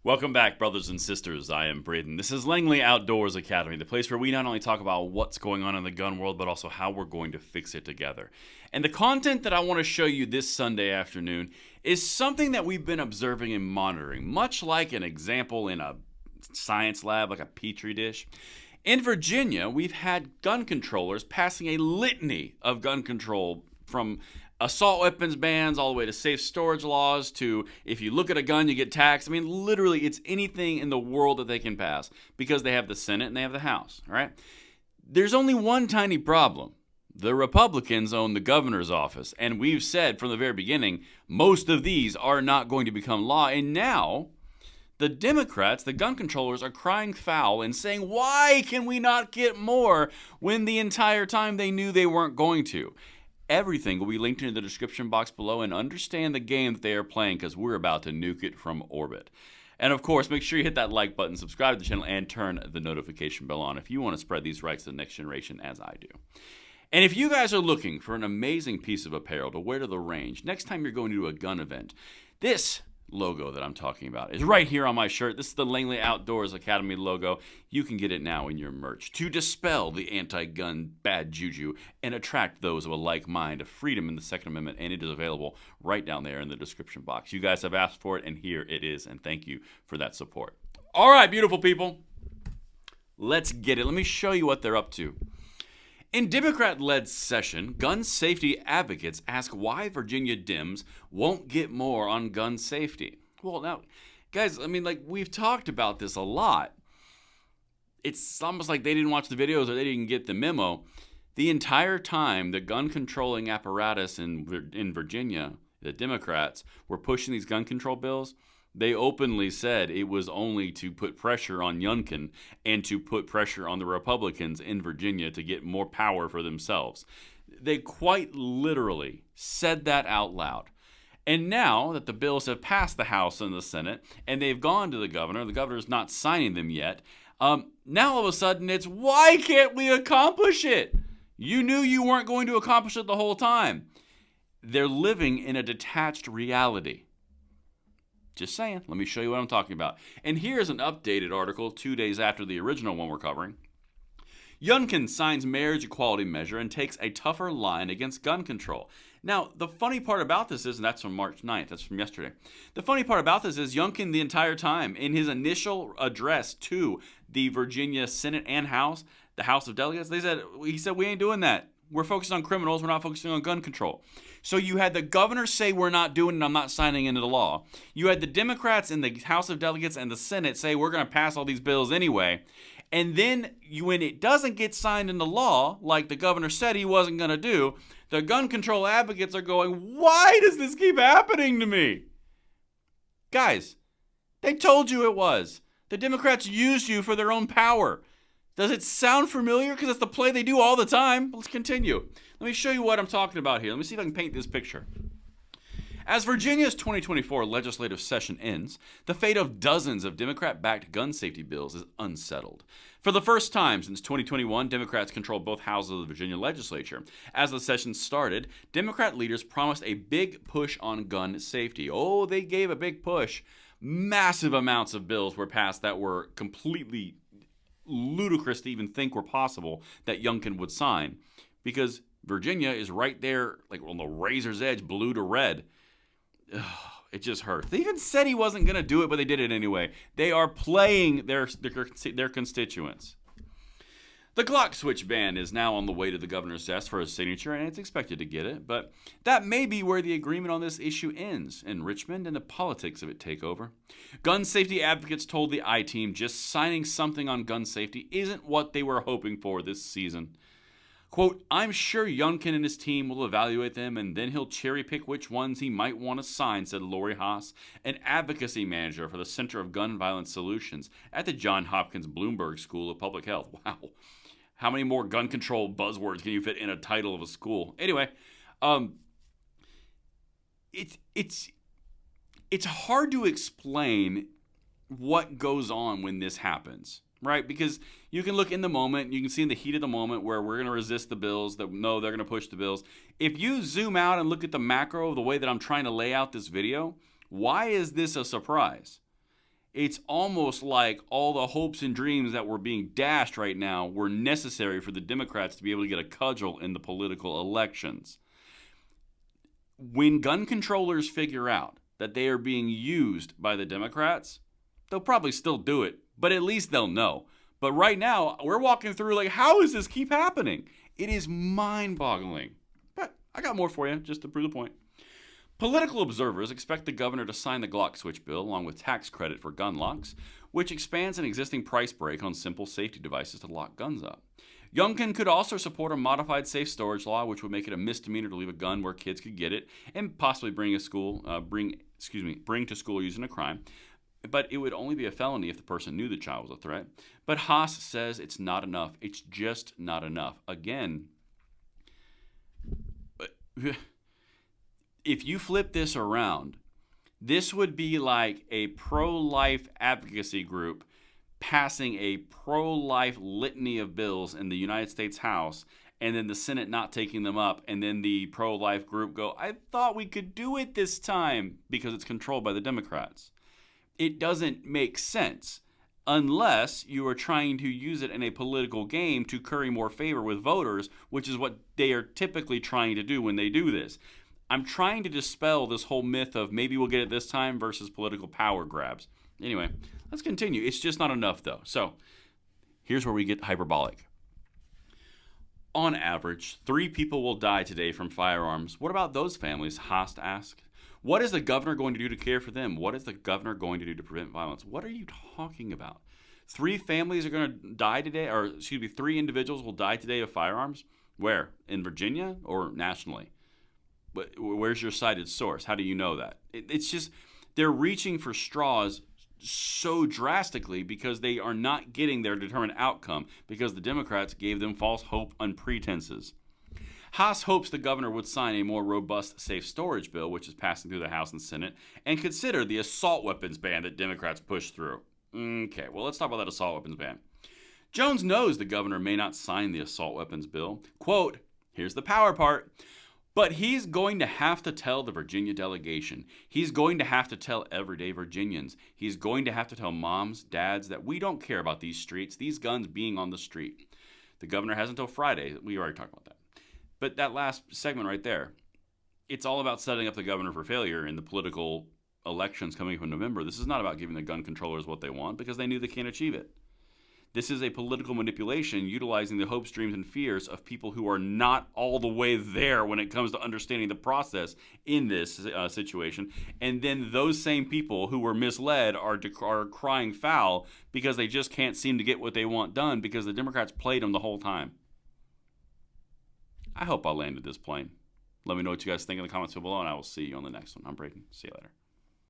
Welcome back, brothers and sisters. I am Braden. This is Langley Outdoors Academy, the place where we not only talk about what's going on in the gun world, but also how we're going to fix it together. And the content that I want to show you this Sunday afternoon is something that we've been observing and monitoring, much like an example in a science lab, like a petri dish. In Virginia, we've had gun controllers passing a litany of gun control, from assault weapons bans all the way to safe storage laws to if you look at a gun, you get taxed. I mean, literally, it's anything in the world that they can pass because they have the Senate and they have the House, all right? There's only one tiny problem. The Republicans own the governor's office, and we've said from the very beginning, most of these are not going to become law, and now the Democrats, the gun controllers, are crying foul and saying, why can we not get more when the entire time they knew they weren't going to? Everything will be linked in the description box below, and understand the game that they are playing because we're about to nuke it from orbit. And of course, make sure you hit that like button, subscribe to the channel, and turn the notification bell on if you want to spread these rights to the next generation as I do. And if you guys are looking for an amazing piece of apparel to wear to the range next time you're going to a gun event, this logo that I'm talking about is right here on my shirt. This is the Langley Outdoors Academy logo. You can get it now in your merch to dispel the anti-gun bad juju and attract those of a like mind of freedom in the Second Amendment, and it is available right down there in the description box. You guys have asked for it, and here it is, and thank you for that support. All right, beautiful people, let's get it. Let me show you what they're up to. In Democrat-led session, gun safety advocates ask why Virginia Dems won't get more on gun safety. Well, now, guys, I mean, like, we've talked about this a lot. It's almost like they didn't watch the videos or they didn't get the memo. The entire time, the gun controlling apparatus in Virginia, the Democrats, were pushing these gun control bills, they openly said it was only to put pressure on Youngkin and to put pressure on the Republicans in Virginia to get more power for themselves. They quite literally said that out loud. And now that the bills have passed the House and the Senate, and they've gone to the governor's not signing them yet, now all of a sudden it's, why can't we accomplish it? You knew you weren't going to accomplish it the whole time. They're living in a detached reality. Just saying. Let me show you what I'm talking about. And here's an updated article 2 days after the original one we're covering. Youngkin signs marriage equality measure and takes a tougher line against gun control. Now, the funny part about this is, and that's from March 9th, that's from yesterday. The funny part about this is Youngkin, the entire time, in his initial address to the Virginia Senate and House, the House of Delegates, he said, we ain't doing that. We're focused on criminals. We're not focusing on gun control. So you had the governor say, we're not doing it, I'm not signing into the law. You had the Democrats in the House of Delegates and the Senate say, we're going to pass all these bills anyway. And then when it doesn't get signed into law, like the governor said he wasn't going to do, the gun control advocates are going, why does this keep happening to me? Guys, they told you it was. The Democrats used you for their own power. Does it sound familiar? Because it's the play they do all the time. Let's continue. Let me show you what I'm talking about here. Let me see if I can paint this picture. As Virginia's 2024 legislative session ends, the fate of dozens of Democrat-backed gun safety bills is unsettled. For the first time since 2021, Democrats controlled both houses of the Virginia legislature. As the session started, Democrat leaders promised a big push on gun safety. Oh, they gave a big push. Massive amounts of bills were passed that were completely ludicrous to even think were possible that Youngkin would sign, because Virginia is right there, like on the razor's edge, blue to red. Ugh, it just hurts. They even said he wasn't going to do it, but they did it anyway. They are playing their constituents. The Glock switch ban is now on the way to the governor's desk for his signature, and it's expected to get it, but that may be where the agreement on this issue ends, in Richmond and the politics of it take over. Gun safety advocates told the I-Team just signing something on gun safety isn't what they were hoping for this season. Quote, I'm sure Youngkin and his team will evaluate them, and then he'll cherry pick which ones he might want to sign, said Lori Haas, an advocacy manager for the Center of Gun Violence Solutions at the Johns Hopkins Bloomberg School of Public Health. Wow. How many more gun control buzzwords can you fit in a title of a school? Anyway, it's hard to explain what goes on when this happens, right? Because you can look in the moment, you can see in the heat of the moment where we're going to resist the bills, that no, they're going to push the bills. If you zoom out and look at the macro of the way that I'm trying to lay out this video, why is this a surprise? It's almost like all the hopes and dreams that were being dashed right now were necessary for the Democrats to be able to get a cudgel in the political elections. When gun controllers figure out that they are being used by the Democrats, they'll probably still do it, but at least they'll know. But right now, we're walking through like, how does this keep happening? It is mind-boggling. But I got more for you, just to prove the point. Political observers expect the governor to sign the Glock switch bill along with tax credit for gun locks, which expands an existing price break on simple safety devices to lock guns up. Youngkin could also support a modified safe storage law, which would make it a misdemeanor to leave a gun where kids could get it and possibly bring to school using a crime. But it would only be a felony if the person knew the child was a threat. But Haas says it's not enough. It's just not enough. Again, if you flip this around, this would be like a pro-life advocacy group passing a pro-life litany of bills in the United States House, and then the Senate not taking them up, and then the pro-life group go, I thought we could do it this time, because it's controlled by the Democrats. It doesn't make sense unless you are trying to use it in a political game to curry more favor with voters, which is what they are typically trying to do when they do this. I'm trying to dispel this whole myth of maybe we'll get it this time versus political power grabs. Anyway, let's continue. It's just not enough, though. So here's where we get hyperbolic. On average, 3 people will die today from firearms. What about those families? Haas asked. What is the governor going to do to care for them? What is the governor going to do to prevent violence? What are you talking about? 3 families are going to die today, or 3 individuals will die today of firearms? Where? In Virginia or nationally? But where's your cited source? How do you know that? It's just, they're reaching for straws so drastically because they are not getting their determined outcome because the Democrats gave them false hope on pretenses. Haas hopes the governor would sign a more robust safe storage bill, which is passing through the House and Senate, and consider the assault weapons ban that Democrats pushed through. Okay, well, let's talk about that assault weapons ban. Jones knows the governor may not sign the assault weapons bill. Quote, here's the power part. But he's going to have to tell the Virginia delegation. He's going to have to tell everyday Virginians. He's going to have to tell moms, dads that we don't care about these streets, these guns being on the street. The governor has until Friday. We already talked about that. But that last segment right there, it's all about setting up the governor for failure in the political elections coming up in November. This is not about giving the gun controllers what they want because they knew they can't achieve it. This is a political manipulation utilizing the hopes, dreams, and fears of people who are not all the way there when it comes to understanding the process in this situation. And then those same people who were misled are crying foul because they just can't seem to get what they want done because the Democrats played them the whole time. I hope I landed this plane. Let me know what you guys think in the comments below, and I will see you on the next one. I'm Braden. See you later.